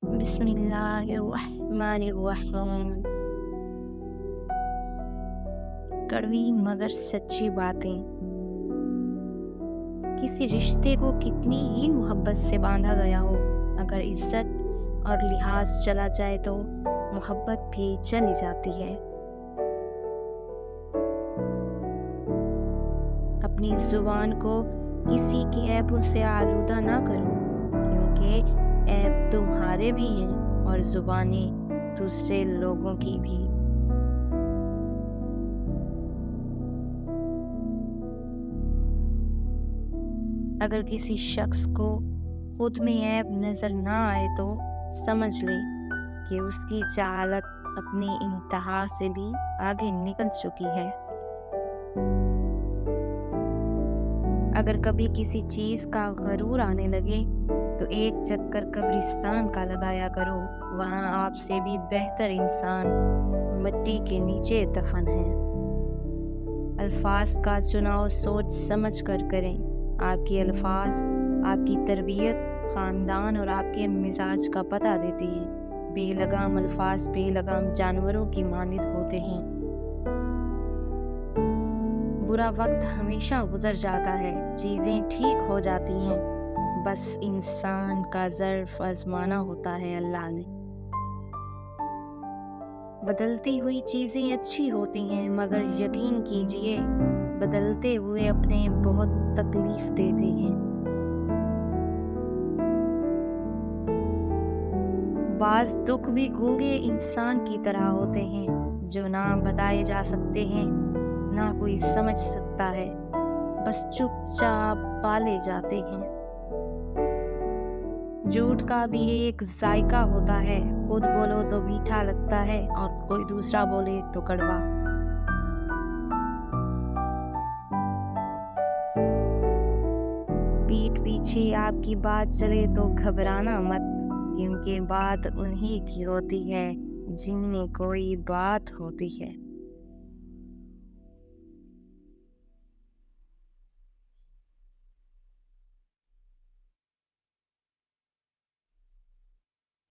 بسم اللہ الرحمن الرحیم۔ کڑوی مگر سچی باتیں۔ کسی رشتے کو کتنی ہی محبت سے باندھا گیا ہو، اگر عزت اور لحاظ چلا جائے تو محبت بھی چلی جاتی ہے۔ اپنی زبان کو کسی کی عیبوں سے آلودہ نہ کرو، کیونکہ عیب تمہارے بھی ہیں اور زبانیں دوسرے لوگوں کی بھی۔ اگر کسی شخص کو خود میں عیب نظر نہ آئے تو سمجھ لے کہ اس کی جہالت اپنی انتہا سے بھی آگے نکل چکی ہے۔ اگر کبھی کسی چیز کا غرور آنے لگے تو ایک چکر قبرستان کا لگایا کرو، وہاں آپ سے بھی بہتر انسان مٹی کے نیچے دفن ہے۔ الفاظ کا چناؤ سوچ سمجھ کر کریں۔ آپ کے الفاظ آپ کی تربیت، خاندان اور آپ کے مزاج کا پتہ دیتے ہیں۔ بے لگام الفاظ بے لگام جانوروں کی مانند ہوتے ہیں۔ برا وقت ہمیشہ گزر جاتا ہے، چیزیں ٹھیک ہو جاتی ہیں، بس انسان کا ظرف آزمانا ہوتا ہے اللہ نے۔ بدلتی ہوئی چیزیں اچھی ہوتی ہیں، مگر یقین کیجئے بدلتے ہوئے اپنے بہت تکلیف دیتے ہیں۔ بعض دکھ بھی گونگے انسان کی طرح ہوتے ہیں، جو نہ بتائے جا سکتے ہیں، نہ کوئی سمجھ سکتا ہے، بس چپ چاپ پالے جاتے ہیں۔ جھوٹ کا بھی ایک ذائقہ ہوتا ہے، خود بولو تو میٹھا لگتا ہے اور کوئی دوسرا بولے تو کڑوا۔ پیٹھ پیچھے آپ کی بات چلے تو گھبرانا مت، کیونکہ بات انہی کی ہوتی ہے جن میں کوئی بات ہوتی ہے۔